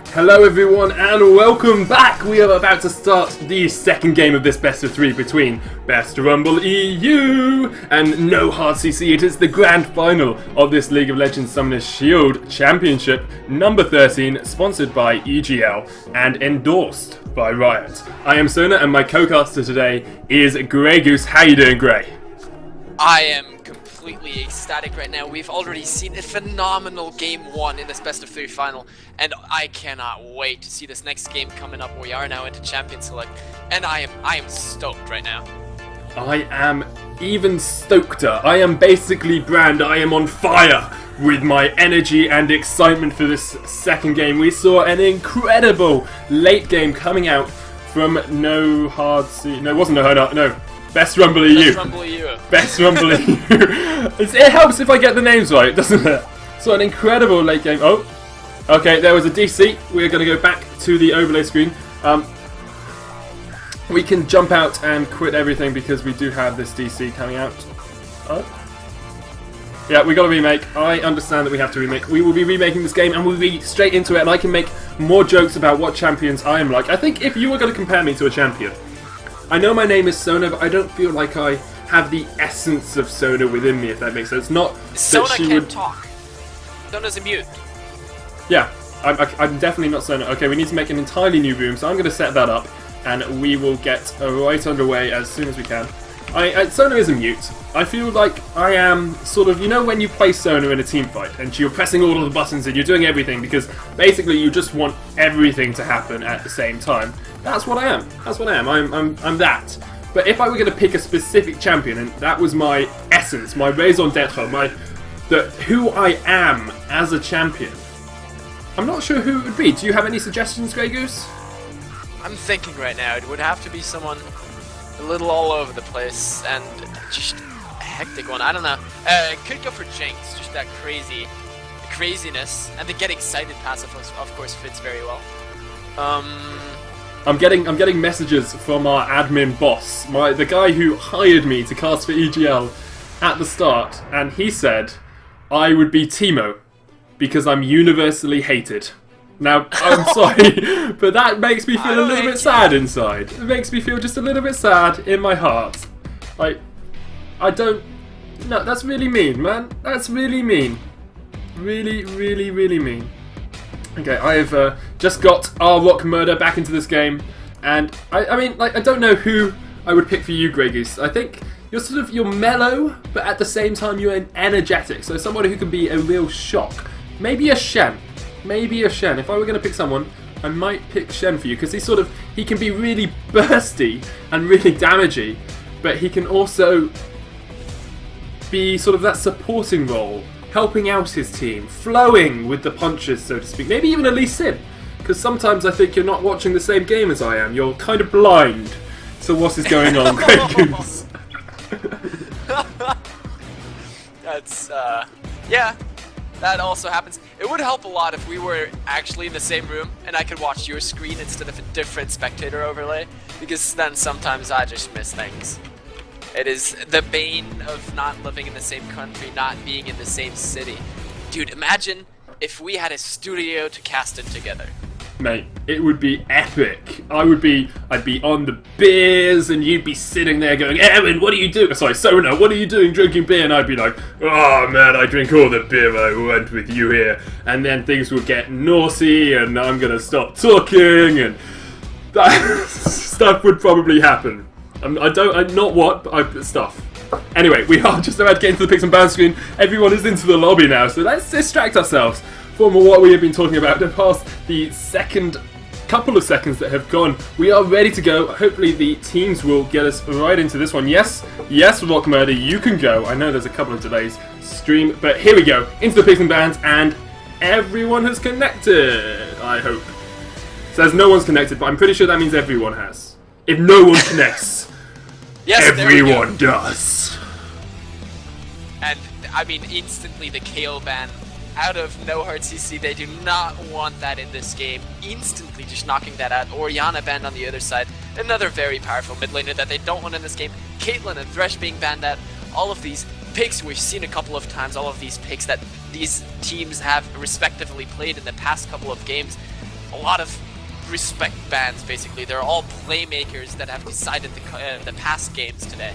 Hello everyone and welcome back! We are about to start the second game of this best of 3 between Best Rumble EU and No Hard CC. It is the grand final of this League of Legends Summoner Shield Championship number 13, sponsored by EGL and endorsed by Riot. I am Sona and my co-caster today is Grey Goose. How you doing, Grey? I am completely ecstatic right now. We've already seen a phenomenal game 1 in this best of 3 final, and I cannot wait to see this next game coming up. We are now into Champion Select, and I am stoked right now. I am even stokeder. I am basically Brand. I am on fire with my energy and excitement for this second game. We saw an incredible late game coming out from No Hard C. No, it wasn't No. Best Rumble EU. Best Rumble EU. Best Rumble EU. It helps if I get the names right, doesn't it? So an incredible late game. Oh, okay, there was a DC. We're going to go back to the overlay screen. We can jump out and quit everything because we do have this DC coming out. Oh. Yeah, we got to remake. I understand that we have to remake. We will be remaking this game and we'll be straight into it, and I can make more jokes about what champions I am like. I think if you were going to compare me to a champion, I know my name is Sona, but I don't feel like I have the essence of Sona within me, if that makes sense. Not Sona that she can't would talk. Sona's a mute. Yeah, I'm definitely not Sona. Okay, we need to make an entirely new room, so I'm going to set that up, and we will get right underway as soon as we can. Sona is a mute. I feel like I am sort of, you know when you play Sona in a team fight, and you're pressing all of the buttons and you're doing everything, because basically you just want everything to happen at the same time. That's what I am. That's what I am. I'm that. But if I were going to pick a specific champion, and that was my essence, my raison d'etre, who I am as a champion, I'm not sure who it would be. Do you have any suggestions, Grey Goose? I'm thinking right now it would have to be someone a little all over the place and just a hectic one. I don't know. It could go for Jinx. Just that craziness, and the get excited passive of course fits very well. I'm getting messages from our admin boss, the guy who hired me to cast for EGL at the start, and he said I would be Teemo because I'm universally hated. Now, I'm sorry, but that makes me feel a little bit sad inside. It makes me feel just a little bit sad in my heart. I don't... No, that's really mean, man. That's really mean. Really, really, really mean. Okay, I have just got our Rock Murder back into this game, and I mean, like, I don't know who I would pick for you, Grey Goose. I think you're mellow, but at the same time you're energetic, so somebody who can be a real shock. Maybe a Shen. If I were going to pick someone, I might pick Shen for you, because he can be really bursty and really damagey, but he can also be sort of that supporting role, helping out his team, flowing with the punches, so to speak. Maybe even a Lee Sin, because sometimes I think you're not watching the same game as I am. You're kind of blind to what is going on, Grey Goose. That's, yeah, that also happens. It would help a lot if we were actually in the same room and I could watch your screen instead of a different spectator overlay, because then sometimes I just miss things. It is the bane of not living in the same country, not being in the same city. Dude, imagine if we had a studio to cast in together. Mate, it would be epic. I'd be on the beers and you'd be sitting there going, Erin, what are you doing? Sorry, Sona, what are you doing drinking beer? And I'd be like, oh man, I drink all the beer I went with you here. And then things would get naughty and I'm gonna stop talking and that stuff would probably happen. Stuff. Anyway, we are just about to get into the picks and bans screen. Everyone is into the lobby now, so let's distract ourselves from what we have been talking about in past the second couple of seconds that have gone. We are ready to go. Hopefully the teams will get us right into this one. Yes, Rock Murder, you can go. I know there's a couple of delays stream, but here we go. Into the picks and bans, and everyone has connected, I hope. It says no one's connected, but I'm pretty sure that means everyone has. If no one connects, yes, everyone does. And I mean, instantly the KO ban out of No Hard CC. They do not want that in this game. Instantly just knocking that out. Orianna banned on the other side. Another very powerful mid laner that they don't want in this game. Caitlyn and Thresh being banned out. All of these picks we've seen a couple of times. All of these picks that these teams have respectively played in the past couple of games, a lot of respect bans basically. They're all playmakers that have decided the past games today,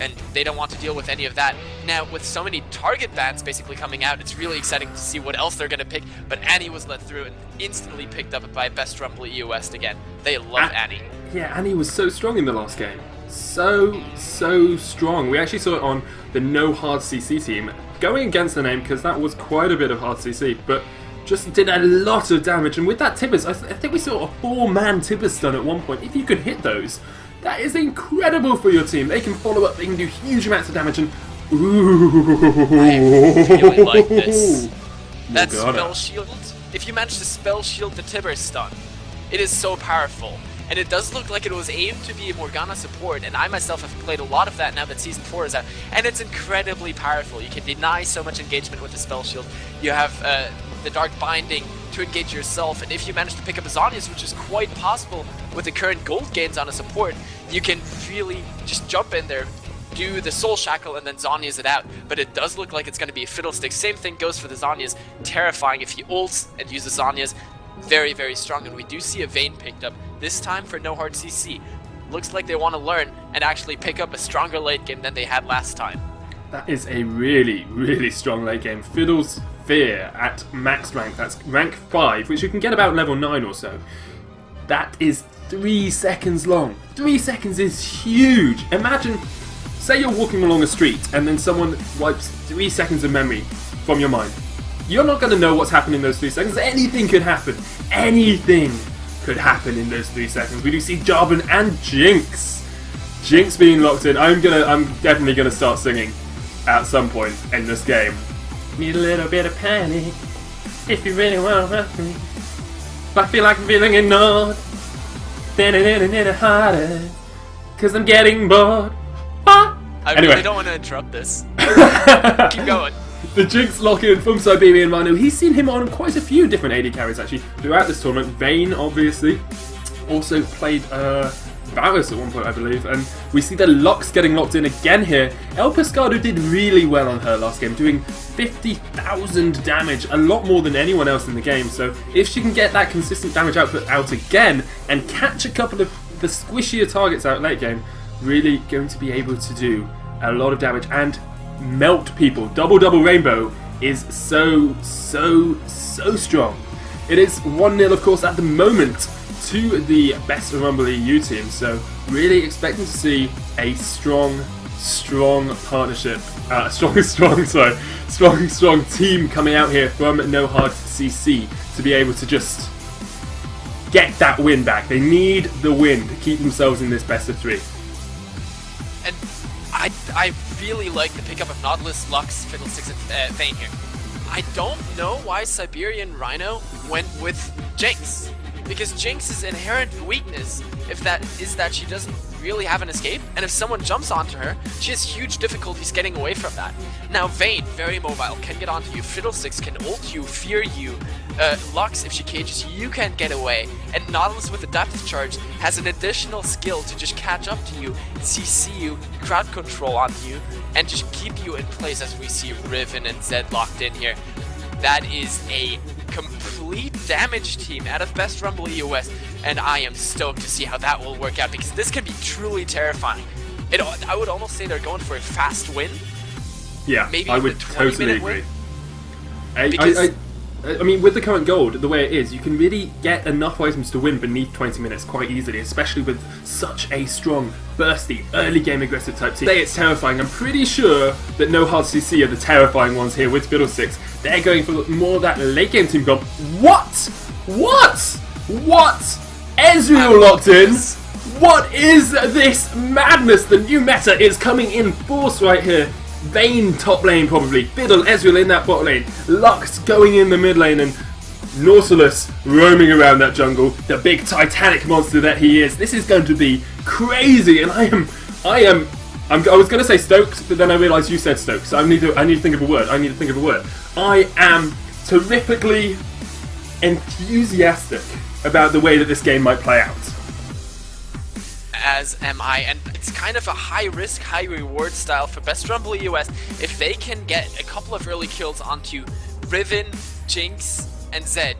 and they don't want to deal with any of that. Now, with so many target bans basically coming out, it's really exciting to see what else they're going to pick, but Annie was let through and instantly picked up by Best Rumble EU West again. They love Annie. Yeah, Annie was so strong in the last game. So strong. We actually saw it on the no hard CC team, going against the name because that was quite a bit of hard CC, but just did a lot of damage. And with that Tibbers, I think we saw a 4-man Tibbers stun at one point. If you could hit those, that is incredible for your team. They can follow up, they can do huge amounts of damage, and I really like this. That spell shield, if you manage to spell shield the Tibbers stun, it is so powerful. And it does look like it was aimed to be a Morgana support, and I myself have played a lot of that now that Season 4 is out, and it's incredibly powerful. You can deny so much engagement with the spell shield. You have the Dark Binding to engage yourself, and if you manage to pick up a Zhonya's, which is quite possible with the current gold gains on a support, you can really just jump in there, do the Soul Shackle, and then Zhonya's it out. But it does look like it's going to be a Fiddlestick. Same thing goes for the Zhonya's. Terrifying if he ults and uses Zhonya's. Very strong, and we do see a Vayne picked up, this time for no hard CC. Looks like they want to learn and actually pick up a stronger late game than they had last time. That is a really strong late game. Fiddle's Fear at max rank, that's rank 5, which you can get about level 9 or so. That is 3 seconds long. 3 seconds is huge. Imagine, say you're walking along a street and then someone wipes 3 seconds of memory from your mind. You're not going to know what's happened in those 3 seconds. Anything could happen. Anything could happen in those 3 seconds. We do see Jarvan and Jinx. Jinx being locked in. I'm definitely gonna start singing at some point in this game. Need a little bit of panic if you really want to rock me. But I feel like I'm feeling ignored. Then it harder. Cause I'm getting bored. I really don't want to interrupt this. Keep going. The Jinx lock-in from Siberian Rhino. He's seen him on quite a few different AD carries actually throughout this tournament. Vayne, obviously, also played Varus at one point, I believe, and we see the Lux getting locked in again here. El Pescado did really well on her last game, doing 50,000 damage, a lot more than anyone else in the game. So if she can get that consistent damage output out again and catch a couple of the squishier targets out late game, really going to be able to do a lot of damage and melt people. Double Rainbow is so strong. It is 1-0 of course at the moment to the Best of Rumble EU team, so really expecting to see a strong partnership, strong team coming out here from No Hard CC to be able to just get that win back. They need the win to keep themselves in this best of 3. And I really like the pickup of Nautilus, Lux, Fiddlesticks, and Vayne here. I don't know why Siberian Rhino went with Jinx, because Jinx's inherent weakness is that she doesn't really have an escape, and if someone jumps onto her, she has huge difficulties getting away from that. Now Vayne, very mobile, can get onto you, Fiddlesticks can ult you, fear you, Lux, if she cages you, can't get away, and Nautilus with the depth charge has an additional skill to just catch up to you, CC you, crowd control onto you, and just keep you in place as we see Riven and Zed locked in here. That is a complete damage team out of Best Rumble EU West, and I am stoked to see how that will work out, because this can be truly terrifying. I would almost say they're going for a fast win. Yeah, maybe I would totally agree. I mean, with the current gold, the way it is, you can really get enough items to win beneath 20 minutes quite easily, especially with such a strong, bursty, early game aggressive type team. It's terrifying. I'm pretty sure that No Hard CC are the terrifying ones here with Fiddlesticks. They're going for more of that late game team comp. What? Ezreal locked in? What is this madness? The new meta is coming in force right here. Vayne top lane probably, Fiddle, Ezreal in that bot lane, Lux going in the mid lane, and Nautilus roaming around that jungle, the big titanic monster that he is. This is going to be crazy, and I was going to say stoked, but then I realised you said stoked, so I need to think of a word. I am terrifically enthusiastic about the way that this game might play out. As am I, and it's kind of a high risk, high reward style for Best Rumble US. If they can get a couple of early kills onto Riven, Jinx, and Zed,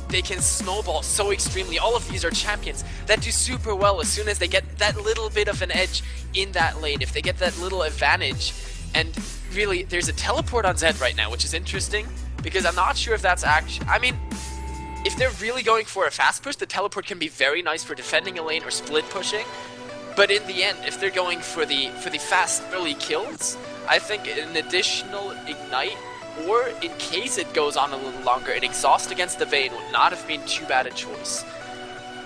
they can snowball so extremely. All of these are champions that do super well as soon as they get that little bit of an edge in that lane, if they get that little advantage. And really, there's a teleport on Zed right now, which is interesting, because I'm not sure if that's actually... I mean, if they're really going for a fast push, the teleport can be very nice for defending a lane or split pushing. But in the end, if they're going for the fast early kills, I think an additional Ignite, or in case it goes on a little longer, an Exhaust against the Vayne would not have been too bad a choice.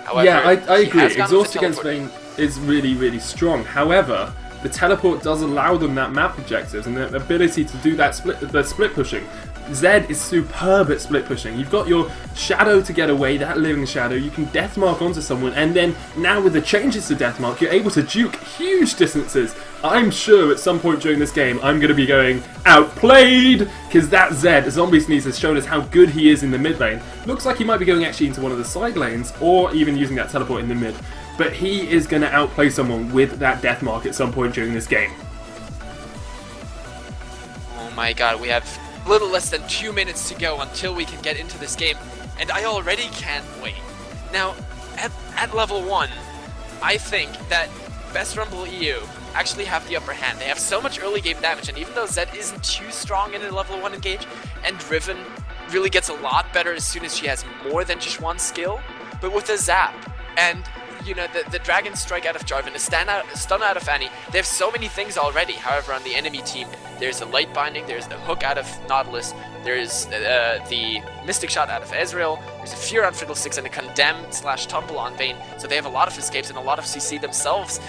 However, yeah, I agree. Exhaust against Vayne is really, really strong. However, the teleport does allow them that map objectives and the ability to do that split pushing. Zed is superb at split pushing. You've got your shadow to get away, that living shadow. You can deathmark onto someone, and then now with the changes to deathmark, you're able to juke huge distances. I'm sure at some point during this game, I'm going to be going outplayed, because that Zed, Zombie Sneeze, has shown us how good he is in the mid lane. Looks like he might be going actually into one of the side lanes, or even using that teleport in the mid. But he is going to outplay someone with that deathmark at some point during this game. Oh my god, we have little less than 2 minutes to go until we can get into this game, and I already can't wait. Now, at level 1, I think that Best Rumble EU actually have the upper hand. They have so much early game damage, and even though Zed isn't too strong in a level 1 engage, and Riven really gets a lot better as soon as she has more than just one skill, but with a Zap, and you know, the Dragon Strike out of Jarvan, the stun out of Annie, they have so many things already. However, on the enemy team, there's a Light Binding, there's the Hook out of Nautilus, there's the Mystic Shot out of Ezreal, there's a Fear on Fiddlesticks, and a Condemn/Tumble on Vayne, so they have a lot of escapes and a lot of CC themselves.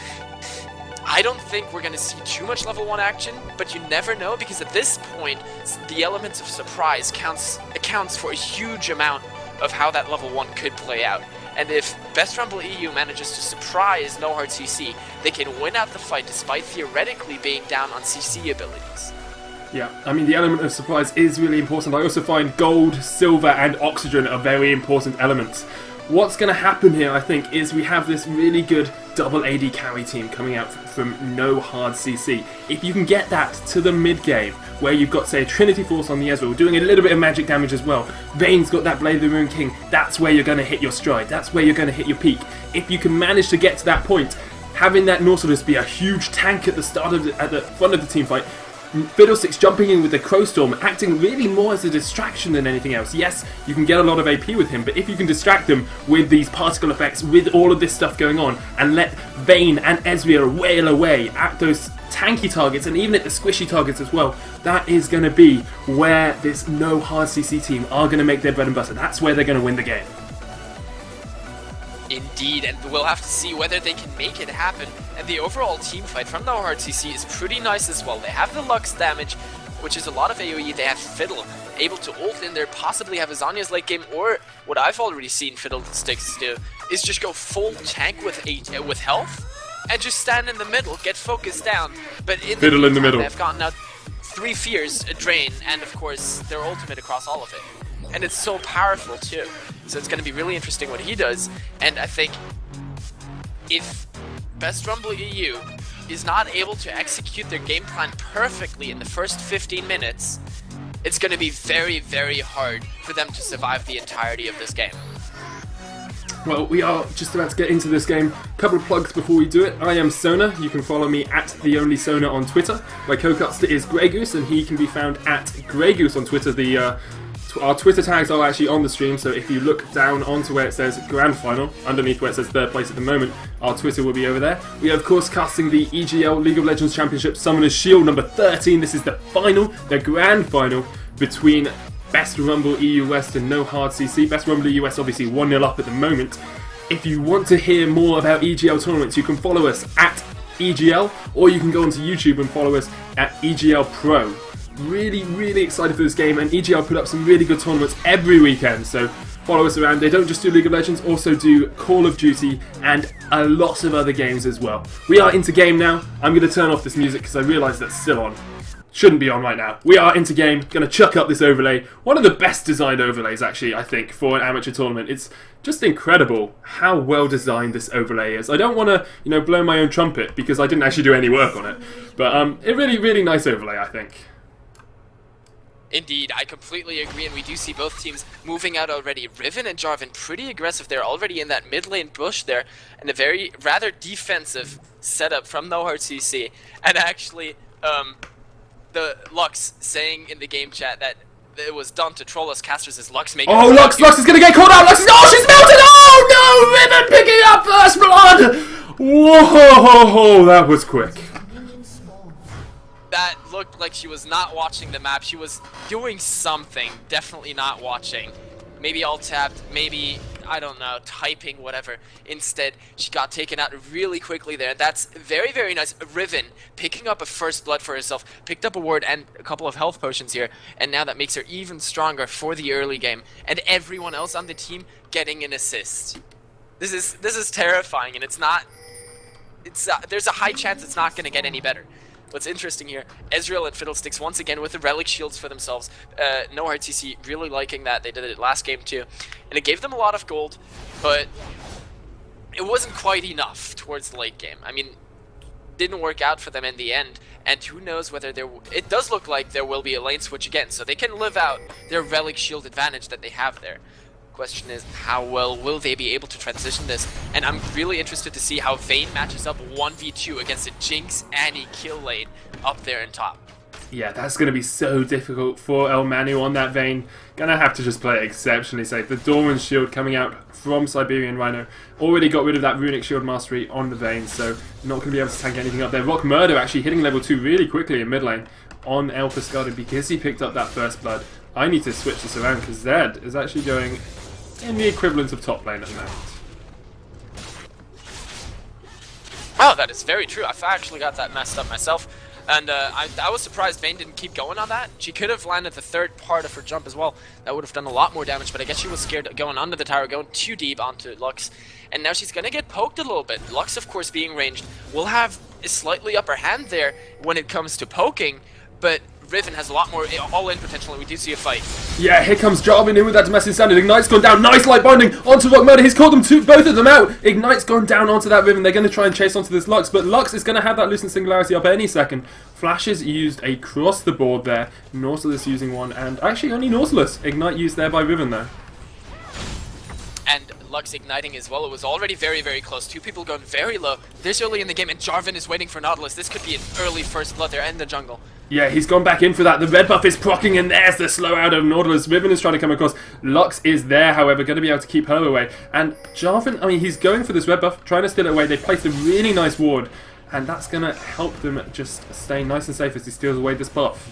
I don't think we're going to see too much level 1 action, but you never know, because at this point, the elements of surprise accounts for a huge amount of how that level 1 could play out. And if Best Rumble EU manages to surprise No Hard CC, they can win out the fight despite theoretically being down on CC abilities. Yeah, I mean, the element of surprise is really important. I also find gold, silver, and oxygen are very important elements. What's going to happen here, I think, is we have this really good double AD carry team coming out from no hard CC. If you can get that to the mid game, where you've got, say, a Trinity Force on the Ezreal, doing a little bit of magic damage as well, Vayne's got that Blade of the Moon King, that's where you're going to hit your stride, that's where you're going to hit your peak. If you can manage to get to that point, having that Nautilus be a huge tank at the start of at the front of the team fight, Fiddlesticks jumping in with the Crow Storm, acting really more as a distraction than anything else. Yes, you can get a lot of AP with him, but if you can distract them with these particle effects, with all of this stuff going on, and let Vayne and Ezreal wail away at those tanky targets, and even at the squishy targets as well, that is going to be where this no hard CC team are going to make their bread and butter. That's where they're going to win the game. Indeed, and we'll have to see whether they can make it happen. And the overall team fight from No Hard CC is pretty nice as well. They have the Lux damage, which is a lot of AoE. They have Fiddle, able to ult in there, possibly have a Zanya's late game, or what I've already seen Fiddlesticks do, is just go full tank with health, and just stand in the middle, get focused down. But in Fiddle in the middle. They've gotten out 3 Fears, a Drain, and of course their ultimate across all of it. And it's so powerful too. So it's going to be really interesting what he does. And I think if Best Rumble EU is not able to execute their game plan perfectly in the first 15 minutes, it's going to be very, very hard for them to survive the entirety of this game. Well, we are just about to get into this game. A couple of plugs before we do it. I am Sona. You can follow me at TheOnlySona on Twitter. My co-caster is Grey Goose, and he can be found at Grey Goose on Twitter. Our Twitter tags are actually on the stream, so if you look down onto where it says Grand Final, underneath where it says third place at the moment, our Twitter will be over there. We are, of course, casting the EGL League of Legends Championship Summoner's Shield number 13. This is the final, the grand final, between Best Rumble EU West and No Hard CC. Best Rumble EU West obviously 1-0 up at the moment. If you want to hear more about EGL tournaments, you can follow us at EGL, or you can go onto YouTube and follow us at EGL Pro. Really, really excited for this game, and EGL put up some really good tournaments every weekend, so follow us around. They don't just do League of Legends, also do Call of Duty and a lot of other games as well. We are into game now. I'm going to turn off this music because I realise that's still on. Shouldn't be on right now. We are into game, going to chuck up this overlay. One of the best designed overlays, actually, I think, for an amateur tournament. It's just incredible how well designed this overlay is. I don't want to, blow my own trumpet because I didn't actually do any work on it, but a really, really nice overlay, I think. Indeed, I completely agree, and we do see both teams moving out already. Riven and Jarvan pretty aggressive. They're already in that mid lane bush there, and a very rather defensive setup from NoHeartCC. And actually, the Lux saying in the game chat that it was done to troll us casters as Lux making. Oh, Lux is gonna get called out. Lux is, oh, she's melted. Oh no, Riven picking up first blood. Whoa, that was quick. That looked like she was not watching the map. She was doing something, definitely not watching. Maybe alt-tabbed, maybe, I don't know, typing, whatever. Instead, she got taken out really quickly there. That's very, very nice. Riven picking up a first blood for herself, picked up a ward and a couple of health potions here, and now that makes her even stronger for the early game. And everyone else on the team getting an assist. This is terrifying, and it's not... there's a high chance it's not going to get any better. What's interesting here, Ezreal and Fiddlesticks once again with the relic shields for themselves. NoHeartCC really liking that. They did it last game too. And it gave them a lot of gold, but it wasn't quite enough towards the late game. I mean, didn't work out for them in the end, and who knows whether it does look like there will be a lane switch again, so they can live out their relic shield advantage that they have there. Question is, how well will they be able to transition this? And I'm really interested to see how Vayne matches up 1v2 against a Jinx Annie kill lane up there in top. Yeah, that's going to be so difficult for El Manu on that Vayne. Gonna have to just play it exceptionally safe. The Doran's shield coming out from Siberian Rhino already got rid of that runic shield mastery on the Vayne, so not going to be able to tank anything up there. Rock Murder actually hitting level 2 really quickly in mid lane on El Pescado because he picked up that first blood. I need to switch this around because Zed is actually going in the equivalent of top lane at the moment. Oh, that is very true. I actually got that messed up myself. And I was surprised Vayne didn't keep going on that. She could have landed the third part of her jump as well. That would have done a lot more damage, but I guess she was scared of going under the tower, going too deep onto Lux. And now she's going to get poked a little bit. Lux, of course, being ranged, will have a slightly upper hand there when it comes to poking, but Riven has a lot more all-in potential, and we do see a fight. Yeah, here comes Jarvan in with that domestic standard. Ignite's gone down. Nice light binding onto Rock Murder. He's called them both of them out. Ignite's gone down onto that Riven. They're going to try and chase onto this Lux, but Lux is going to have that Lucent Singularity up any second. Flashes used across the board there. Nautilus using one, and actually only Nautilus. Ignite used there by Riven there. And Lux igniting as well. It was already very, very close. Two people going very low this early in the game, and Jarvan is waiting for Nautilus. This could be an early first blood there in the jungle. Yeah, he's gone back in for that. The red buff is proccing, and there's the slow out of Nautilus. Riven is trying to come across. Lux is there, however, going to be able to keep her away. And Jarvan, I mean, he's going for this red buff, trying to steal it away. They placed a really nice ward, and that's going to help them just stay nice and safe as he steals away this buff.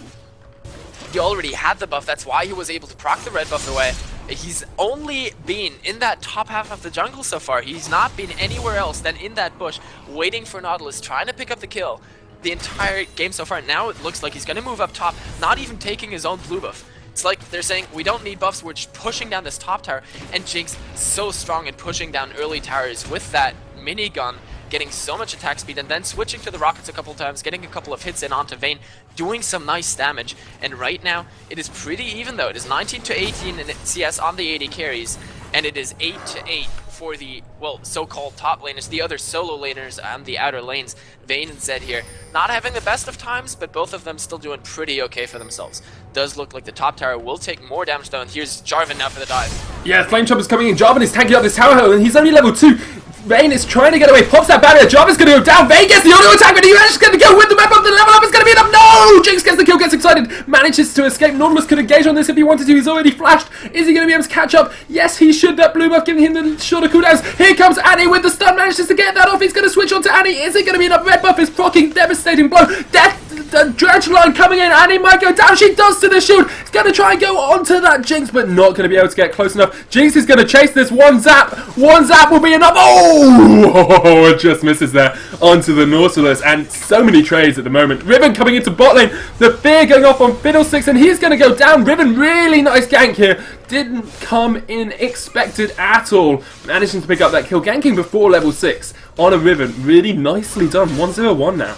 He already had the buff, that's why he was able to proc the red buff away. He's only been in that top half of the jungle so far. He's not been anywhere else than in that bush, waiting for Nautilus, trying to pick up the kill the entire game so far. Now it looks like he's going to move up top, not even taking his own blue buff. It's like they're saying, we don't need buffs, we're just pushing down this top tower. And Jinx so strong in pushing down early towers with that minigun, getting so much attack speed, and then switching to the rockets a couple times, getting a couple of hits in onto Vayne, doing some nice damage. And right now, it is pretty even though. It is 19 to 18 in CS on the 80 carries, and it is 8 to 8 for the, well, so-called top laners, the other solo laners on the outer lanes. Vayne and Zed here, not having the best of times, but both of them still doing pretty okay for themselves. Does look like the top tower will take more damage though, and here's Jarvan now for the dive. Yeah, Flame Chopper's coming in. Jarvan is tanking up this tower hill, and he's only level 2. Vayne is trying to get away, pops that barrier. Jarvan's going to go down. Vayne gets the auto attack, but he's actually going to go with the map up. The level up is going to be enough. No! Jinx gets the kill, gets excited, manages to escape. Nautilus could engage on this if he wanted to. He's already flashed. Is he going to be able to catch up? Yes, he should. That blue buff giving him the shorter cooldowns. Here comes Annie with the stun, manages to get that off. He's going to switch on to Annie. Is it going to be enough? Red buff is proccing, devastating blow. Death, the dredge line coming in. Annie might go down. She does to the shield. He's going to try and go onto that Jinx, but not going to be able to get close enough. Jinx is going to chase this. One zap will be enough. Oh, it just misses there onto the Nautilus, and so many trades at the moment. Riven coming into bot lane, the fear going off on Fiddlesticks, and he's going to go down. Riven, really nice gank here. Didn't come in expected at all. Managing to pick up that kill, ganking before level 6 on a Riven. Really nicely done. 1-0-1 now.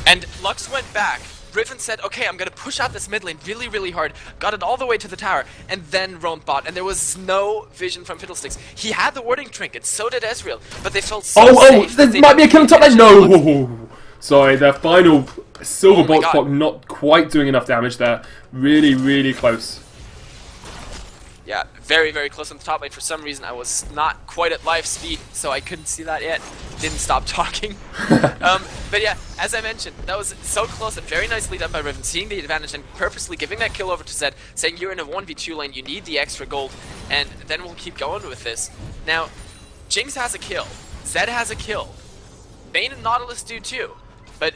And Lux went back. Riven said, okay, I'm going to push out this mid lane really, really hard. Got it all the way to the tower, and then roamed bot. And there was no vision from Fiddlesticks. He had the warding trinket, so did Ezreal. But they felt so safe. There might be a kill on top lane. No! Sorry, the final silver Oh my box block not quite doing enough damage there. Really, really close. Yeah, very, very close on the top lane. For some reason, I was not quite at live speed, so I couldn't see that yet. Didn't stop talking. But yeah, as I mentioned, that was so close and very nicely done by Riven, seeing the advantage and purposely giving that kill over to Zed, saying you're in a 1v2 lane, you need the extra gold, and then we'll keep going with this. Now, Jinx has a kill, Zed has a kill, Vayne and Nautilus do too, but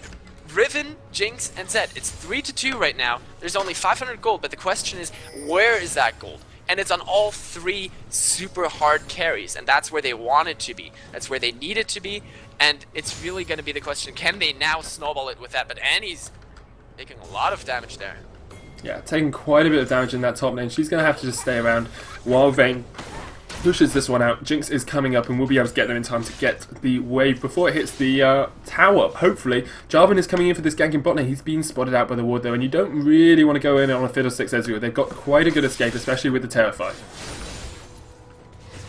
Riven, Jinx, and Zed, it's 3-2 right now. There's only 500 gold, but the question is, where is that gold? And it's on all 3 super hard carries, and that's where they want it to be. That's where they need it to be, and it's really going to be the question, can they now snowball it with that? But Annie's making a lot of damage there. Yeah, taking quite a bit of damage in that top lane. She's going to have to just stay around while Vayne pushes this one out. Jinx is coming up and we'll be able to get there in time to get the wave before it hits the tower, hopefully. Jarvan is coming in for this gank in bot lane. He's being spotted out by the ward though, and you don't really want to go in on a Fiddlesticks Ezreal. They've got quite a good escape, especially with the Terrify.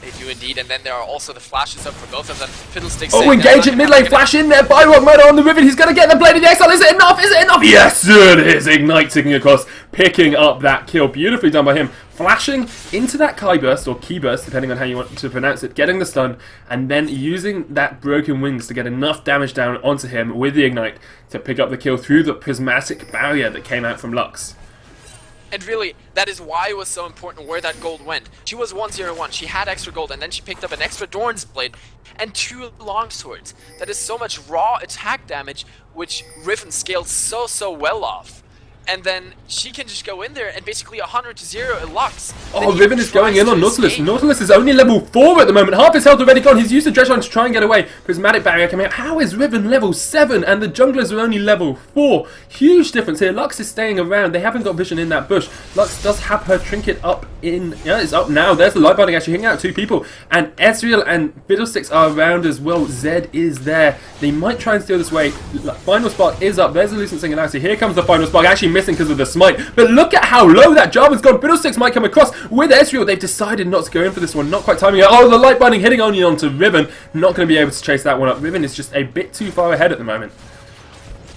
They do indeed, and then there are also the flashes up for both of them. Fiddlesticks. Oh, engage in mid lane, flash in there, Byrock murder on the Riven. He's going to get the Blade of the Exile. Is it enough? Is it enough? Yes, it is. Ignite ticking across, picking up that kill. Beautifully done by him. Flashing into that Kai burst, or Key burst, depending on how you want to pronounce it, getting the stun, and then using that broken wings to get enough damage down onto him with the Ignite to pick up the kill through the prismatic barrier that came out from Lux. And really, that is why it was so important where that gold went. She was 101, she had extra gold, and then she picked up an extra Dorn's Blade and 2 longswords. That is so much raw attack damage, which Riven scaled so well off. And then she can just go in there and basically 100-0 in Lux. Oh, Riven is going in on Nautilus. Nautilus is only level 4 at the moment. Half his health already gone. He's used the Dredge Line to try and get away. Prismatic Barrier coming out. How is Riven level 7 and the junglers are only level 4? Huge difference here. Lux is staying around. They haven't got vision in that bush. Lux does have her trinket up in... Yeah, it's up now. There's the light binding actually hitting out 2 people. And Ezreal and Fiddlesticks are around as well. Zed is there. They might try and steal this way. Final Spark is up. There's the Lucent Singularity. Here comes the Final Spark. Actually missing because of the smite. But look at how low that Jarvan's gone. Fiddlesticks might come across with Ezreal. They've decided not to go in for this one. Not quite timing it. Oh, the light binding hitting only onto Riven. Not going to be able to chase that one up. Riven is just a bit too far ahead at the moment.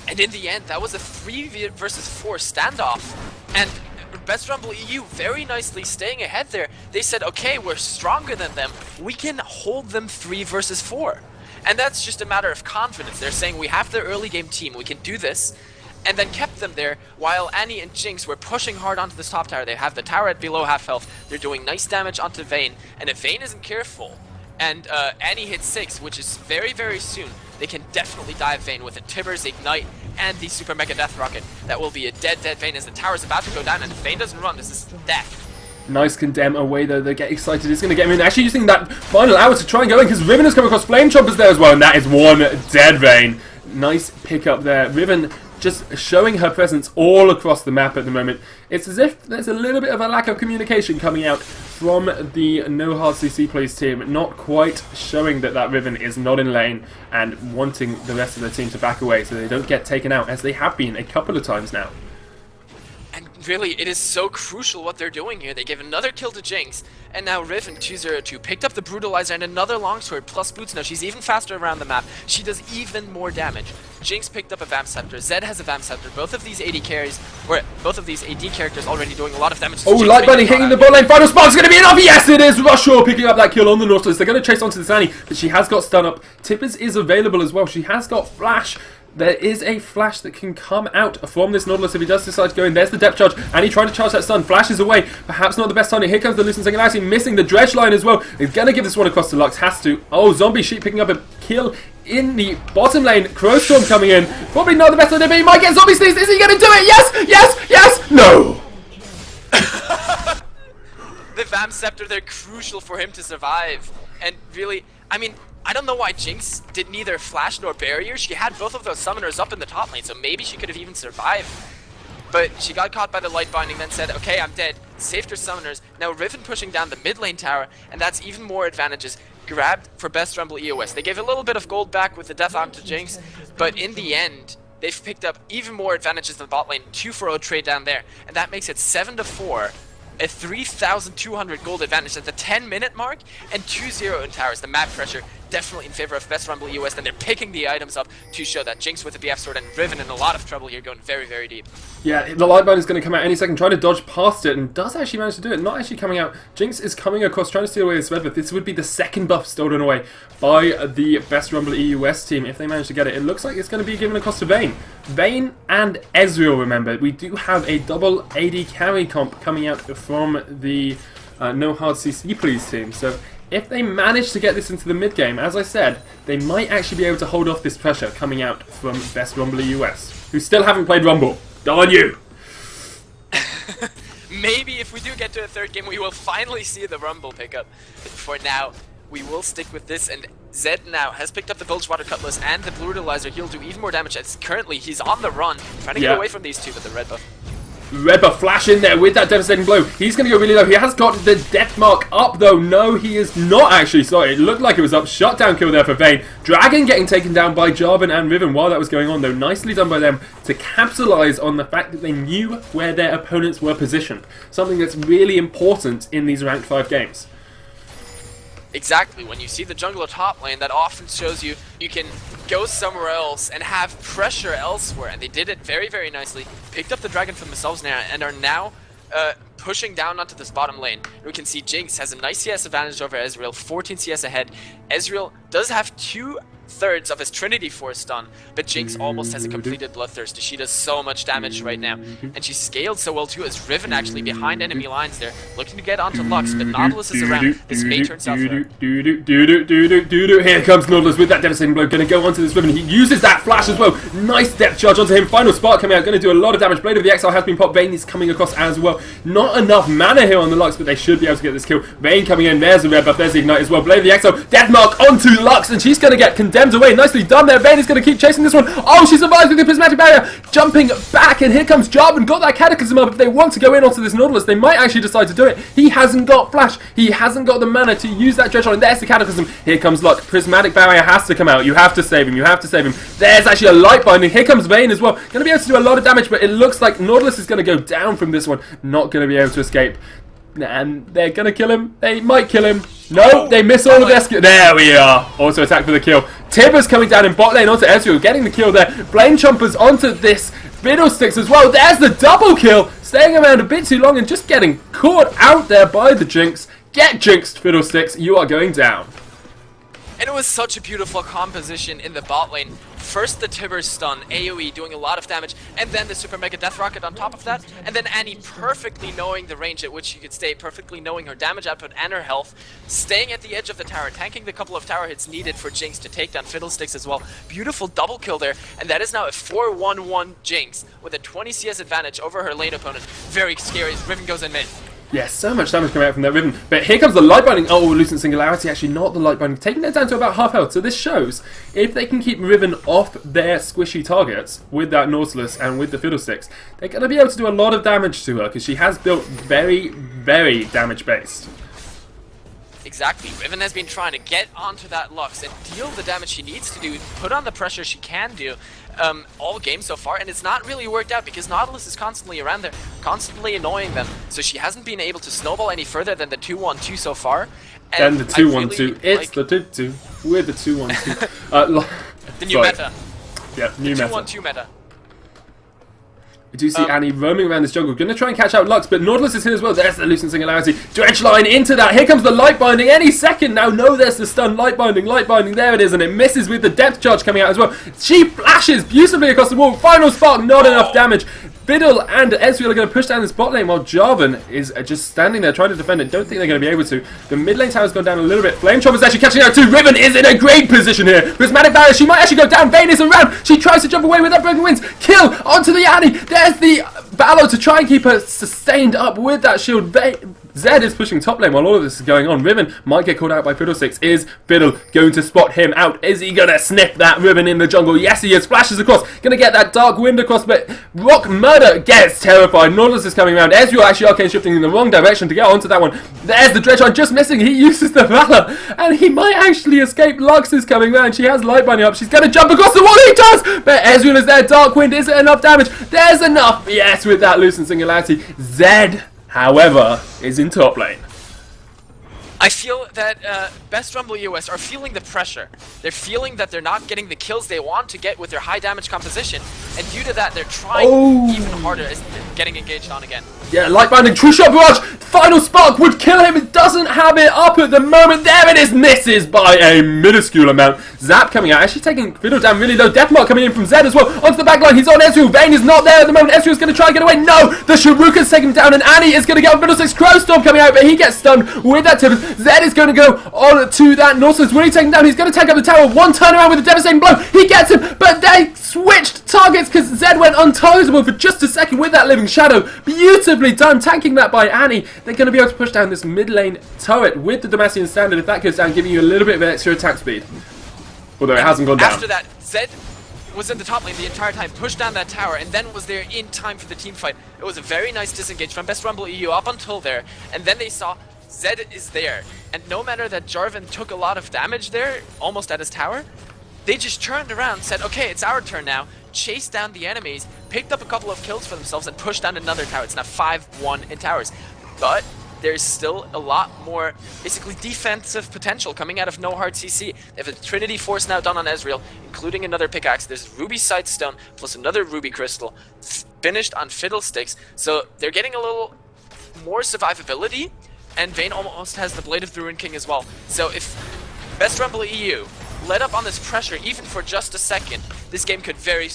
And in the end, that was a 3 versus 4 standoff. And Best Rumble EU very nicely staying ahead there. They said, okay, we're stronger than them. We can hold them 3 versus 4. And that's just a matter of confidence. They're saying we have the early game team. We can do this. And then kept them there while Annie and Jinx were pushing hard onto this top tower. They have the tower at below half health. They're doing nice damage onto Vayne. And if Vayne isn't careful, and Annie hits 6, which is very soon, they can definitely dive Vayne with a Tibbers, Ignite, and the Super Mega Death Rocket. That will be a dead Vayne as the tower's about to go down, and if Vayne doesn't run, this is death. Nice condemn away though. They get excited. It's going to get him in. Actually using that final hour to try and go in because Riven has come across Flame Chompers there as well, and that is one dead Vayne. Nice pick up there. Riven just showing her presence all across the map at the moment. It's as if there's a little bit of a lack of communication coming out from the No Hard CC Plays team, not quite showing that Riven is not in lane and wanting the rest of the team to back away so they don't get taken out, as they have been a couple of times now. And really, it is so crucial what they're doing here. They give another kill to Jinx, and now Riven 202 picked up the Brutalizer and another Longsword plus boots. Now she's even faster around the map. She does even more damage. Jinx picked up a Vamp Scepter. Zed has a Vamp Scepter. Both of these AD carries, or both of these AD characters already doing a lot of damage to Oh, Jinx. light binding hitting the bot lane. Final Spark's going to be enough. Yes, it is. Rushore picking up that kill on the Nautilus. They're going to chase onto this Annie, but she has got stun up. Tippers is available as well. She has got flash. There is a flash that can come out from this Nautilus if he does decide to go in. There's the depth charge, and he trying to charge that stun. Flashes away. Perhaps not the best timing. Here comes the Lucent Singularity, missing the Dredge Line as well. He's going to give this one across to Lux. Has to. Oh, Zombie Sheep picking up a kill in the bottom lane. Crowstorm coming in. Probably not the best idea, but he might get Zombie Sneeze. Is he going to do it? Yes! Yes! Yes! No! The Vamp Scepter, they're crucial for him to survive. And really, I mean, I don't know why Jinx did neither flash nor barrier. She had both of those summoners up in the top lane, so maybe she could have even survived. But she got caught by the light binding, then said, okay, I'm dead. Saved her summoners. Now Riven pushing down the mid lane tower, and that's even more advantages grabbed for Best Rumble EOS. They gave a little bit of gold back with the death onto Jinx, but in the end, they've picked up even more advantages than the bot lane. 2-for-0 trade down there, and that makes it 7-4. A 3,200 gold advantage at the 10-minute mark, and 2-0 in towers. The map pressure definitely in favor of Best Rumble EOS. Then they're picking the items up to show that Jinx with the BF sword and Riven in a lot of trouble here, going very, very deep. Yeah, the light bind is going to come out any second, trying to dodge past it, and does actually manage to do it. Not actually coming out. Jinx is coming across, trying to steal away this red, but this would be the second buff stolen away by the Best Rumble EOS team if they manage to get it. It looks like it's going to be given across to Vayne. Vayne and Ezreal, remember. We do have a double AD carry comp coming out from the No Hard CC Please team, so if they manage to get this into the mid game, as I said, they might actually be able to hold off this pressure coming out from Best Rumble EOS, who still haven't played Rumble. Darn you! Maybe if we do get to a third game, we will finally see the Rumble pick up. But for now, we will stick with this, and Zed now has picked up the Bilgewater Cutlass and the Brutalizer. He'll do even more damage, as currently he's on the run, trying to get away from these two with the red buff. Red buff flash in there with that devastating blow. He's going to go really low. He has got the death mark up though. No, he is not actually. Sorry, it looked like it was up. Shutdown kill there for Vayne. Dragon getting taken down by Jarvan and Riven while that was going on though. Nicely done by them to capitalize on the fact that they knew where their opponents were positioned. Something that's really important in these ranked 5 games. Exactly, when you see the jungler top lane, that often shows you can go somewhere else and have pressure elsewhere, and they did it very, very nicely. Picked up the dragon for themselves now, and are now pushing down onto this bottom lane. We can see Jinx has a nice CS advantage over Ezreal, 14 CS ahead. Ezreal does have 2/3 of his Trinity Force done, but Jinx almost has a completed Bloodthirst. She does so much damage right now, and she's scaled so well too, as Riven actually behind enemy lines there, looking to get onto Lux, but Nautilus is around. This may turn south. Here comes Nautilus with that devastating blow, going to go onto this Riven. He uses that flash as well. Nice depth charge onto him. Final spark coming out, going to do a lot of damage. Blade of the Exile has been popped. Vayne is coming across as well. Not enough mana here on the Lux, but they should be able to get this kill. Vayne coming in. There's the red buff. There's the ignite as well. Blade of the Exile. Death mark onto Lux, and she's going to get condemned away. Nicely done there. Vayne is going to keep chasing this one. Oh, she survives with the prismatic barrier. Jumping back, and here comes Jarvan. Got that cataclysm up. If they want to go in onto this Nautilus, they might actually decide to do it. He hasn't got flash. He hasn't got the mana to use that dredge on. And there's the cataclysm. Here comes Luck. Prismatic barrier has to come out. You have to save him. You have to save him. There's actually a light binding. Here comes Vayne as well. Going to be able to do a lot of damage, but it looks like Nautilus is going to go down from this one. Not going to be able to escape. And they're going to kill him. They might kill him. No, they miss all of their skill. There we are. Also attack for the kill. Tibbers coming down in bot lane onto Ezreal, getting the kill there. Flame Chompers onto this Fiddlesticks as well. There's the double kill. Staying around a bit too long and just getting caught out there by the Jinx. Get jinxed, Fiddlesticks. You are going down. And it was such a beautiful composition in the bot lane. First the Tibbers stun, AoE doing a lot of damage, and then the Super Mega Death Rocket on top of that, and then Annie perfectly knowing the range at which she could stay, perfectly knowing her damage output and her health, staying at the edge of the tower, tanking the couple of tower hits needed for Jinx to take down Fiddlesticks as well. Beautiful double kill there, and that is now a 4-1-1 Jinx with a 20 CS advantage over her lane opponent. Very scary as Riven goes in mid. Yes, so much damage coming out from that Riven. But here comes the light binding. Oh, Lucent Singularity, actually not the light binding. Taking that down to about half health. So this shows if they can keep Riven off their squishy targets with that Nautilus and with the Fiddlesticks, they're going to be able to do a lot of damage to her because she has built very, very damage based. Exactly. Riven has been trying to get onto that Lux and deal the damage she needs to do, put on the pressure she can do all game so far, and it's not really worked out because Nautilus is constantly around there, constantly annoying them, so she hasn't been able to snowball any further than the 2-1-2 so far. And then the 2-1-2. It's the 2-2. We're the 2-1-2. The new meta. Yeah, new meta. 2-1-2 meta. We do see Annie roaming around this jungle. Going to try and catch out Lux, but Nautilus is here as well. There's the Lucent Singularity. Dredge line into that. Here comes the light binding any second now. No, there's the stun. Light binding. There it is. And it misses with the depth charge coming out as well. She flashes beautifully across the wall. Final spark. Not enough damage. Fiddle and Ezreal are going to push down this bot lane while Jarvan is just standing there trying to defend it. Don't think they're going to be able to. The mid lane tower's gone down a little bit. Flame Chomp is actually catching out too. Riven is in a great position here. Prismatic Barrier, she might actually go down. Vayne is around. She tries to jump away with that broken wings. Kill onto the Annie. There's the Ballo to try and keep her sustained up with that shield. Zed is pushing top lane while all of this is going on. Riven might get called out by Fiddlesticks. Is Fiddle going to spot him out? Is he going to sniff that Riven in the jungle? Yes, he is. Flashes across. Going to get that Dark Wind across, but Rock Murder gets terrified. Nautilus is coming around. Ezreal actually arcane shifting in the wrong direction to get onto that one. There's the Dredge on just missing. He uses the Valor, and he might actually escape. Lux is coming around. She has Light Binding up. She's going to jump across the wall. He does! But Ezreal is there. Dark Wind. Is it enough damage? There's enough. Yes, with that Lucent Singularity. Zed, however, is in top lane. I feel that Best Rumble US are feeling the pressure. They're feeling that they're not getting the kills they want to get with their high damage composition, and due to that, they're trying even harder as getting engaged on again. Yeah, light binding, true shot barrage, final spark would kill him, it doesn't have it up at the moment, there it is, misses by a minuscule amount. Zap coming out, actually taking Fiddle down really low, Deathmark coming in from Zed as well, onto the back line, he's on Ezreal, Vayne is not there at the moment, Ezreal's going to try and get away, no, the Shuriken's taking him down, and Annie is going to get on Fiddlesticks, Crowstorm coming out, but he gets stunned with that tip. Zed is going to go on to that Nautilus, will he take him down, he's going to take up the tower, one turnaround with a devastating blow, he gets him, but they switched targets because Zed went untargetable for just a second with that Living Shadow, beautifully done, tanking that by Annie. They're going to be able to push down this mid lane turret with the Damascene Standard if that goes down, giving you a little bit of extra attack speed. Although it hasn't gone down. After that, Zed was in the top lane the entire time, pushed down that tower, and then was there in time for the team fight. It was a very nice disengage from Best Rumble EU up until there, and then they saw Zed is there. And no matter that Jarvan took a lot of damage there, almost at his tower, they just turned around, said, okay, it's our turn now, chased down the enemies, picked up a couple of kills for themselves, and pushed down another tower. It's now 5-1 in towers. But there's still a lot more, basically, defensive potential coming out of No Hard CC. They have a Trinity Force now done on Ezreal, including another pickaxe. There's Ruby Sightstone, plus another Ruby Crystal, finished on Fiddlesticks. So they're getting a little more survivability, and Vayne almost has the Blade of the Ruin King as well. So if Best Rumble EU let up on this pressure even for just a second, this game could very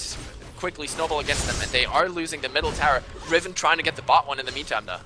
quickly snowball against them, and they are losing the middle tower. Riven trying to get the bot one in the meantime though.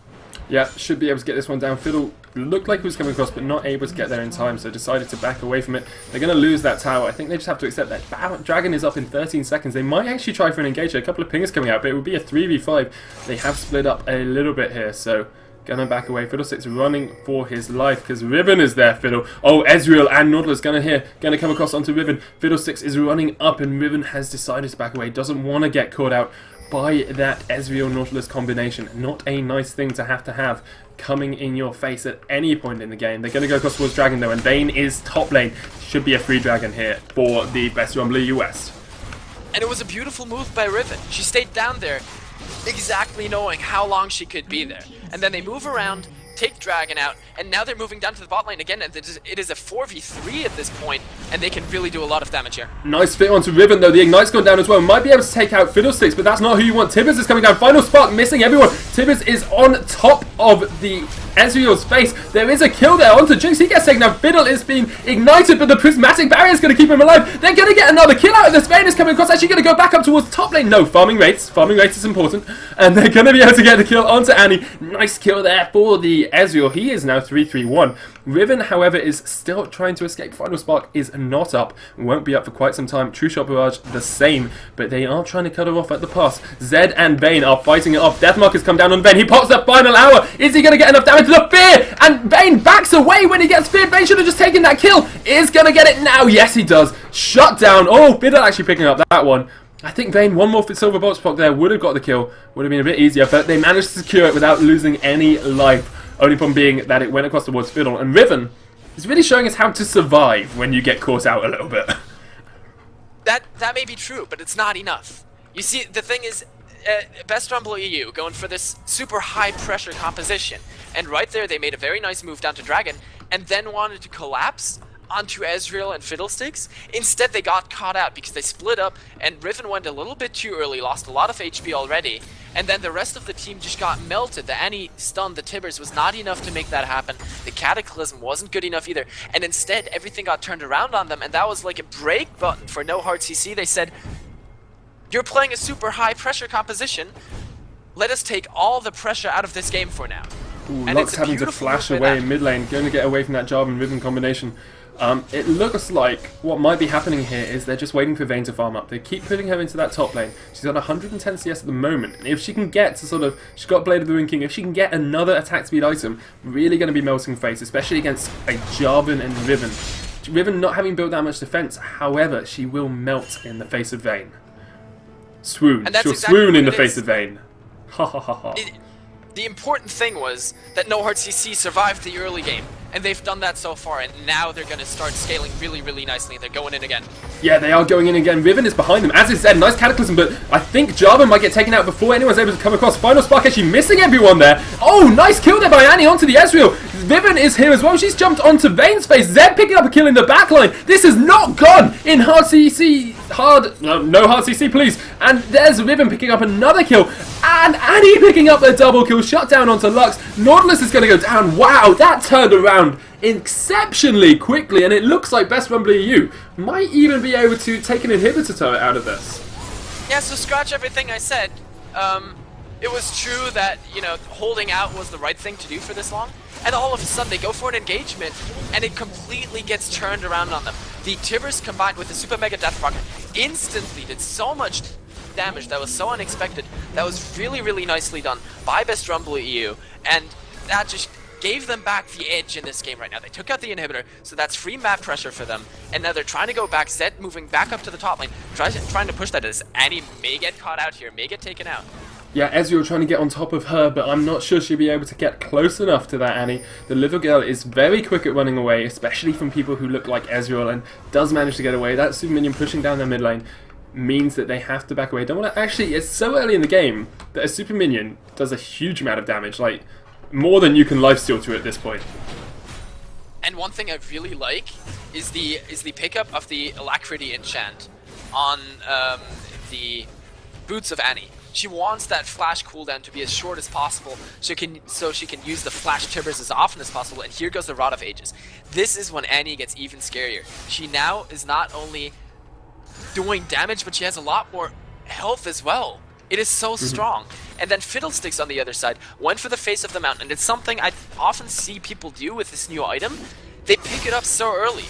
Yeah, should be able to get this one down. Fiddle looked like he was coming across, but not able to get there in time, so decided to back away from it. They're going to lose that tower. I think they just have to accept that. Dragon is up in 13 seconds. They might actually try for an engage. A couple of pingers coming out, but it would be a 3v5. They have split up a little bit here, so gonna back away. Fiddlesticks running for his life because Riven is there. Fiddle. Oh, Ezreal and Nautilus gonna come across onto Riven. Fiddlesticks is running up, and Riven has decided to back away. Doesn't want to get caught out by that Ezreal Nautilus combination. Not a nice thing to have coming in your face at any point in the game. They're gonna go across towards Dragon though, and Vayne is top lane. Should be a free Dragon here for the Best Rumble US. And it was a beautiful move by Riven. She stayed down there, exactly knowing how long she could be there. And then they move around, take Dragon out, and now they're moving down to the bot lane again, and it is a 4v3 at this point, and they can really do a lot of damage here. Nice fit onto Riven though, the Ignite's gone down as well. Might be able to take out Fiddlesticks, but that's not who you want. Tibbers is coming down, final spark, missing everyone. Tibbers is on top of the Ezreal's face. There is a kill there onto Jinx, he gets taken down. Fiddle is being ignited, but the prismatic barrier is going to keep him alive. They're going to get another kill out of this. Vayne is coming across, actually going to go back up towards top lane. No, farming rates is important, and they're going to be able to get the kill onto Annie. Nice kill there for the Ezreal. He is now 3-3-1. Riven, however, is still trying to escape. Final Spark is not up, won't be up for quite some time. True Shot Barrage the same, but they are trying to cut her off at the pass. Zed and Vayne are fighting it off. Deathmark has come down on Vayne. He pops the final hour. Is he going to get enough damage to the Fear? And Vayne backs away when he gets Fear. Vayne should have just taken that kill. Is going to get it now. Yes, he does. Shut down. Oh, Fiddle actually picking up that one. I think Vayne, one more Silver Box Proc there would have got the kill. Would have been a bit easier, but they managed to secure it without losing any life. Only problem being that it went across towards Fiddle. And Riven is really showing us how to survive when you get caught out a little bit. That may be true, but it's not enough. You see, the thing is, Best Rumble EU going for this super high pressure composition. And right there, they made a very nice move down to Dragon, and then wanted to collapse onto Ezreal and Fiddlesticks. Instead, they got caught out because they split up, and Riven went a little bit too early, lost a lot of HP already, and then the rest of the team just got melted. The Annie stun, the Tibbers was not enough to make that happen. The Cataclysm wasn't good enough either, and instead, everything got turned around on them, and that was like a break button for No Hard CC. They said, you're playing a super high pressure composition, let us take all the pressure out of this game for now. Ooh, Lux having to flash away in mid lane, going to get away from that Jarvan Riven combination. It looks like what might be happening here is they're just waiting for Vayne to farm up. They keep putting her into that top lane. She's got 110 CS at the moment. And if she can get to sort of, she's got Blade of the Ruin King, if she can get another attack speed item, really going to be melting face, especially against a Jarvan and Riven. Riven not having built that much defense, however, she will melt in the face of Vayne. Swoon. She'll swoon in the face of Vayne. Ha ha ha ha. The important thing was that No Hard CC survived the early game, and they've done that so far, and now they're going to start scaling really, really nicely. They're going in again. Yeah, they are going in again. Riven is behind them. As I said, nice Cataclysm, but I think Jarvan might get taken out before anyone's able to come across. Final Spark actually missing everyone there. Oh, nice kill there by Annie onto the Ezreal. Vivian is here as well. She's jumped onto Vayne's face. Zed picking up a kill in the backline. This has not gone in hard CC. No hard CC, please. And there's Vivian picking up another kill. And Annie picking up a double kill. Shut down onto Lux. Nautilus is going to go down. Wow, that turned around exceptionally quickly. And it looks like Best Rumble EU might even be able to take an inhibitor turret out of this. Yeah, so scratch everything I said. It was true that, you know, holding out was the right thing to do for this long, and all of a sudden they go for an engagement, and it completely gets turned around on them. The Tibbers combined with the Super Mega Death Rocket instantly did so much damage that was so unexpected. That was really, really nicely done by Best Rumble EU, and that just gave them back the edge in this game right now. They took out the inhibitor, so that's free map pressure for them, and now they're trying to go back. Zed moving back up to the top lane, trying to push that as Annie may get caught out here, may get taken out. Yeah, Ezreal trying to get on top of her, but I'm not sure she'll be able to get close enough to that Annie. The little girl is very quick at running away, especially from people who look like Ezreal, and does manage to get away. That super minion pushing down their mid lane means that they have to back away. Don't want to actually, it's so early in the game that a super minion does a huge amount of damage, like more than you can lifesteal to at this point. And one thing I really like is the pickup of the Alacrity enchant on the boots of Annie. She wants that flash cooldown to be as short as possible, so she can use the flash tibbers as often as possible. And here goes the Rod of Ages. This is when Annie gets even scarier. She now is not only doing damage, but she has a lot more health as well. It is so strong. And then Fiddlesticks on the other side went for the face of the mountain. And it's something I often see people do with this new item. They pick it up so early.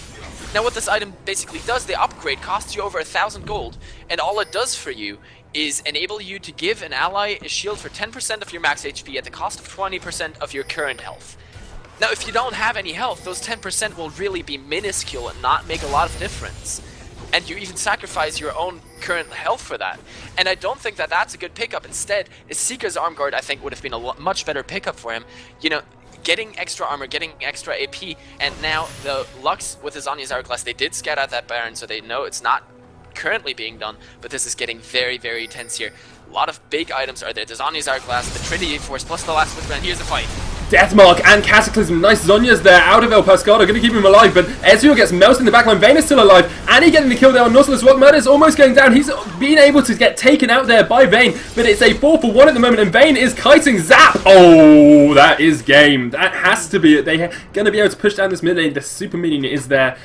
Now what this item basically does, the upgrade costs you over 1,000 gold, and all it does for you is enable you to give an ally a shield for 10% of your max HP at the cost of 20% of your current health. Now if you don't have any health, those 10% will really be minuscule and not make a lot of difference. And you even sacrifice your own current health for that. And I don't think that that's a good pickup. Instead, a Seeker's Arm Guard I think would have been a much better pickup for him. You know, getting extra armor, getting extra AP, and now the Lux with his Zanya's Hourglass, they did scout out that Baron, so they know it's not currently being done, but this is getting very, very tense here. A lot of big items are there. The Zanya's Hourglass, the Trinity Force, plus the last Whisper, and here's the fight. Deathmark and Cataclysm. Nice Zonya's there out of El Pescado. Going to keep him alive, but Ezreal gets melted in the backline. Vayne is still alive. Annie getting the kill there on Nautilus. Rock Murder is almost going down. He's been able to get taken out there by Vayne, but it's a 4-for-1 at the moment, and Vayne is kiting Zap. Oh, that is game. That has to be it. They're going to be able to push down this mid lane. The super minion is there.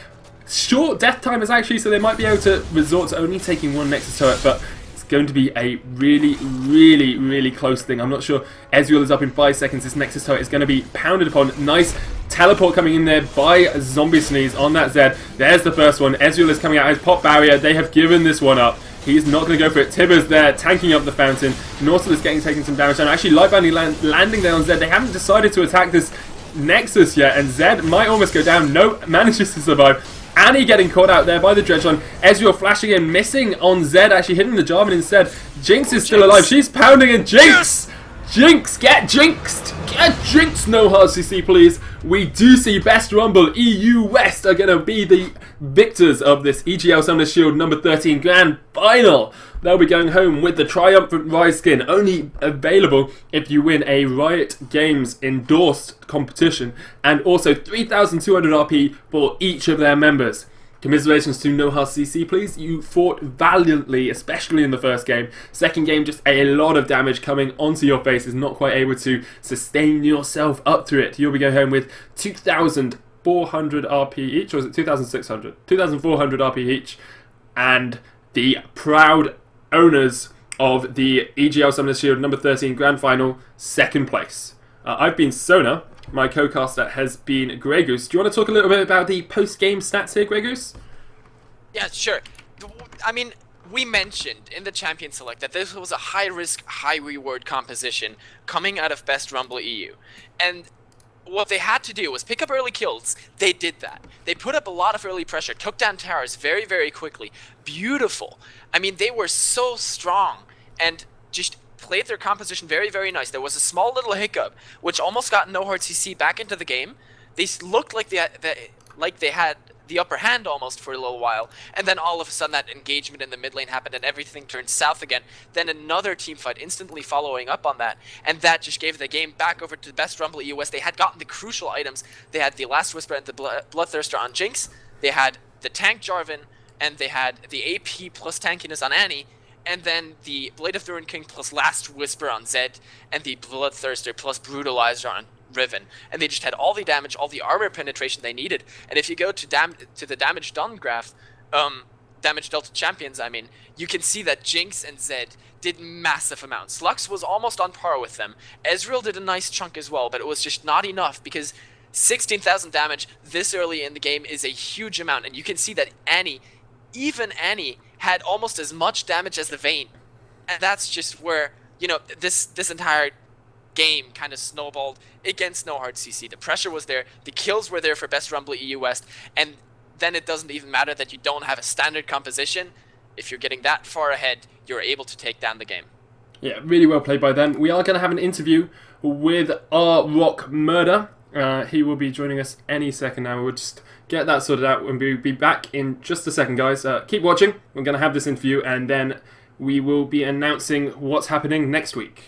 Short death time is actually, so they might be able to resort to only taking one Nexus turret, but going to be a really, really, really close thing. I'm not sure. Ezreal is up in 5 seconds. This Nexus turret is going to be pounded upon. Nice teleport coming in there by Zombie Sneeze on that Zed. There's the first one. Ezreal is coming out as pop barrier. They have given this one up. He's not going to go for it. Tibbers there, tanking up the fountain. Nautilus getting taken some damage. And actually, Lightbinding landing there on Zed. They haven't decided to attack this Nexus yet. And Zed might almost go down. Nope, manages to survive. Annie getting caught out there by the Dredge line. Ezreal flashing in, missing on Zed, actually hitting the Jarvan instead. Jinx is still alive. She's pounding in. Jinx! Jinx, get jinxed! Get jinxed! No hard CC, please. We do see Best Rumble EU West are going to be the victors of this EGL Summoner Shield number 13 Grand Final. They'll be going home with the Triumphant Rise skin, only available if you win a Riot Games endorsed competition, and also 3,200 RP for each of their members. Commiserations to No Hard CC, please. You fought valiantly, especially in the first game. Second game, just a lot of damage coming onto your face, is not quite able to sustain yourself up to it. You'll be going home with 2,400 RP each, or is it 2,600? 2,400 RP each, and the proud owners of the EGL Summoner Shield number 13 Grand Final, second place. I've been Sona. My co-caster has been Grey Goose. Do you want to talk a little bit about the post-game stats here, Grey Goose? Yeah, sure. I mean, we mentioned in the Champion Select that this was a high-risk, high-reward composition coming out of Best Rumble EU. And what they had to do was pick up early kills. They did that. They put up a lot of early pressure, took down towers very, very quickly. Beautiful. I mean, they were so strong and just played their composition very, very nice. There was a small little hiccup, which almost got no hard CC back into the game. They looked like they had the upper hand almost for a little while, and then all of a sudden that engagement in the mid lane happened and everything turned south again. Then another team fight instantly following up on that, and that just gave the game back over to the best Rumble EOS. They had gotten the crucial items. They had the Last Whisper and the Bloodthirster on Jinx. They had the tank Jarvan, and they had the AP plus tankiness on Annie, and then the Blade of the Ruined King plus Last Whisper on Zed, and the Bloodthirster plus Brutalizer on Riven. And they just had all the damage, all the armor penetration they needed. And if you go to the damage done graph, damage dealt to champions, I mean, you can see that Jinx and Zed did massive amounts. Lux was almost on par with them. Ezreal did a nice chunk as well, but it was just not enough because 16,000 damage this early in the game is a huge amount. And you can see that even Annie, had almost as much damage as the Vayne. And that's just where, you know, this entire game kind of snowballed against No Hard CC. The pressure was there, the kills were there for best Rumble EU West, and then it doesn't even matter that you don't have a standard composition. If you're getting that far ahead, you're able to take down the game. Yeah, really well played by them. We are going to have an interview with our Rock Murder. He will be joining us any second now. We'll just get that sorted out and we'll be back in just a second, guys. Keep watching. We're going to have this interview and then we will be announcing what's happening next week.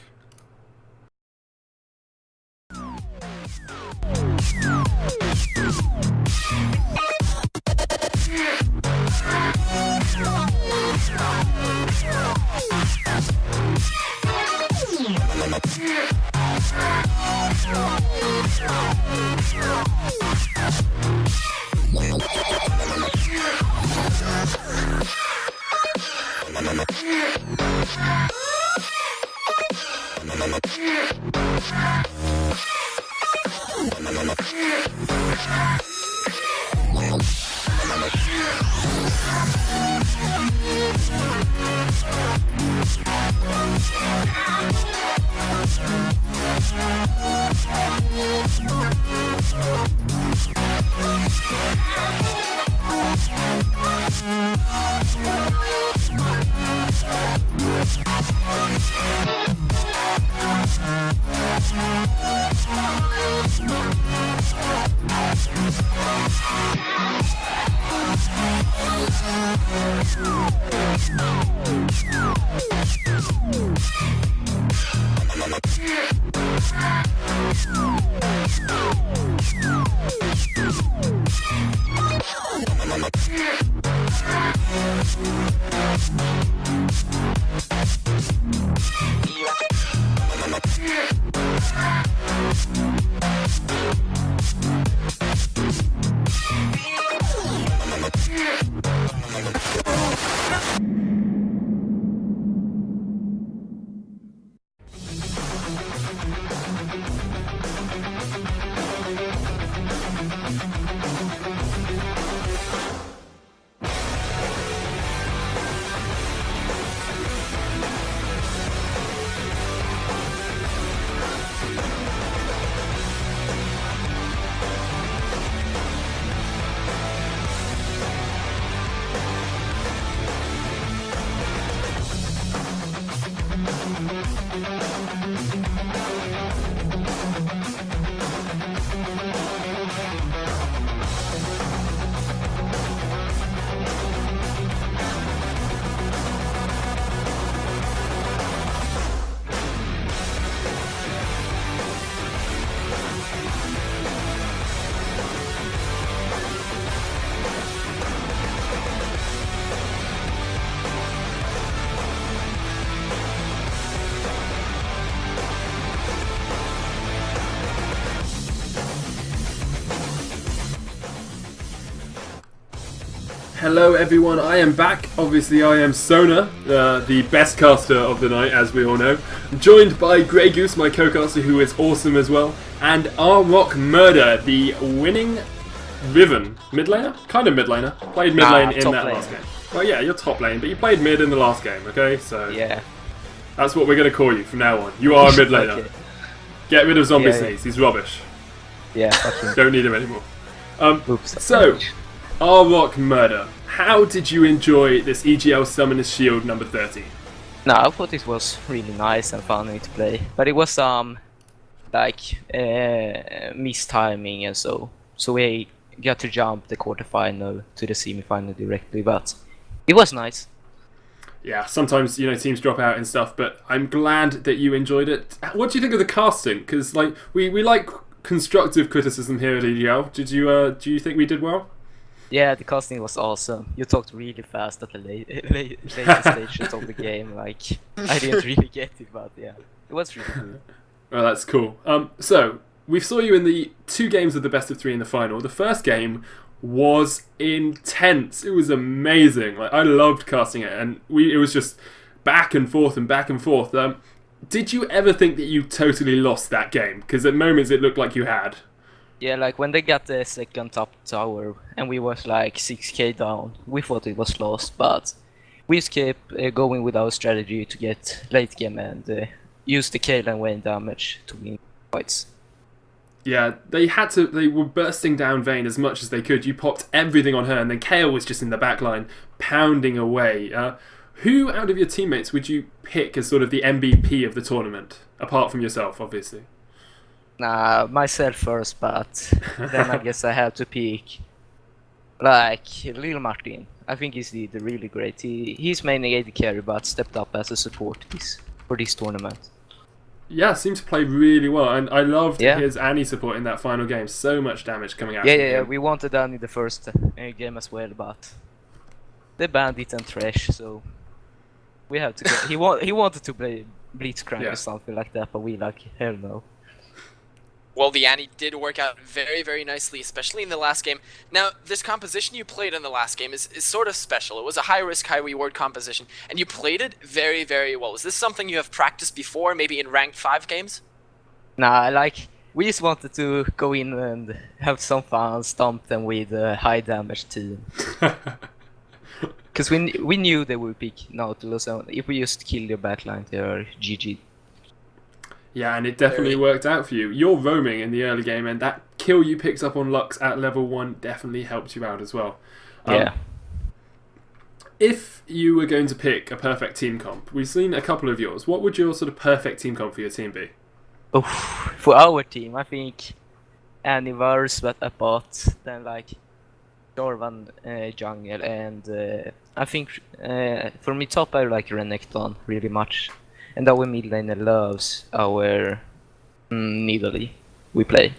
Hello everyone, I am back. Obviously I am Sona, the best caster of the night, as we all know. I'm joined by Grey Goose, my co-caster, who is awesome as well. And our Rock Murder, the winning Riven mid laner? Kind of mid laner. Played mid lane in that last game. Well yeah, you're top lane, but you played mid in the last game, okay? So yeah, that's what we're going to call you from now on. You are a mid laner. Okay. Get rid of Zombie Sneeze, he's rubbish. Yeah, fucking. Don't need him anymore. Oops. So, our Rock Murder, how did you enjoy this EGL Summoner's Shield number 30? No, I thought it was really nice and funny to play, but it was like mistiming and so we got to jump the quarterfinal to the semi-final directly, but it was nice. Yeah, sometimes teams drop out and stuff, but I'm glad that you enjoyed it. What do you think of the casting? Because we like constructive criticism here at EDL. Do you think we did well? Yeah, the casting was awesome. You talked really fast at the later stages of the game. Like, I didn't really get it, but yeah, it was really good. Well, that's cool. So we saw you in the 2 games of the best of 3 in the final. The first game was intense. It was amazing. Like, I loved casting it, and it was just back and forth and back and forth. Did you ever think that you totally lost that game? Because at moments it looked like you had. Yeah, like when they got the second top tower and we was like 6k down, we thought it was lost, but we just kept going with our strategy to get late game and use the Kayle and Vayne damage to win fights. Yeah, they were bursting down Vayne as much as they could. You popped everything on her, and then Kayle was just in the back line, pounding away. Who out of your teammates would you pick as sort of the MVP of the tournament? Apart from yourself, obviously. Nah, myself first, but then I guess I have to pick, like, Lil Martin. I think he's the really great. He's mainly AD carry, but stepped up as a support for this tournament. Yeah, seemed to play really well, and I loved his Annie support in that final game. So much damage coming out. Yeah. We wanted Annie the first game as well, but they banned it and trash, so we have to. He wanted to play Blitzcrank or something like that, but we like hell no. Well, the Annie did work out very, very nicely, especially in the last game. Now, this composition you played in the last game is sort of special. It was a high-risk, high-reward composition, and you played it very, very well. Is this something you have practiced before, maybe in ranked 5 games? Nah, like, we just wanted to go in and have some fun, stomp them with a high-damage team. Because we knew they would pick Nautilus, and if we just kill their backline, they are GG. Yeah, and it definitely worked out for you. You're roaming in the early game, and that kill you picked up on Lux at level 1 definitely helped you out as well. Yeah. If you were going to pick a perfect team comp, we've seen a couple of yours. What would your sort of perfect team comp for your team be? Oof, for our team, I think Anniverse, but a bot, then like Dorvan jungle, and I think for me top I like Renekton really much. And our mid laner loves our Nidalee we play.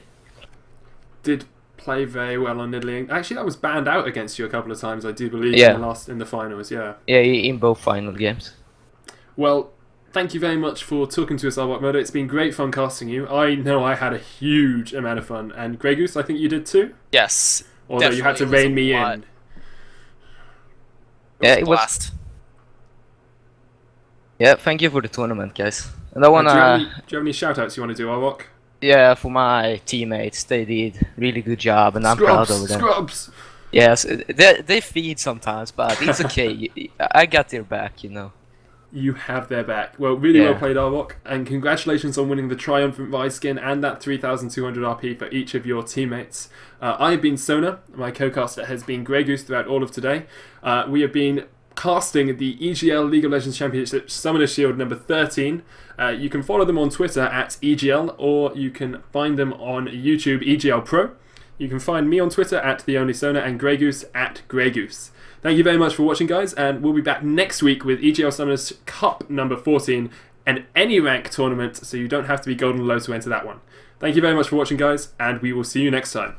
Did play very well on Nidalee. Actually, that was banned out against you a couple of times, I do believe, in the finals, yeah. Yeah, in both final games. Well, thank you very much for talking to us, Arbok. It's been great fun casting you. I know I had a huge amount of fun, and Grey Goose, I think you did too? Yes. Although you had to rein me in. It was. Yeah, thank you for the tournament, guys. And I wanna. Do you have any shout-outs you want to do, Arbok? Yeah, for my teammates, they did really good job, and I'm proud of them. Scrubs! Yes, they feed sometimes, but it's okay. I got their back, you know. You have their back. Well, really well played, Arbok, and congratulations on winning the Triumphant Vice skin and that 3,200 RP for each of your teammates. I have been Sona. My co-caster has been Grey Goose throughout all of today. We have been casting the EGL League of Legends Championship Summoner Shield number 13. You can follow them on Twitter at EGL, or you can find them on YouTube, EGL Pro. You can find me on Twitter at TheOnlySona and Grey Goose at Grey Goose. Thank you very much for watching, guys, and we'll be back next week with EGL Summoners Cup number 14 and any rank tournament, so you don't have to be Golden Low to enter that one. Thank you very much for watching, guys, and we will see you next time.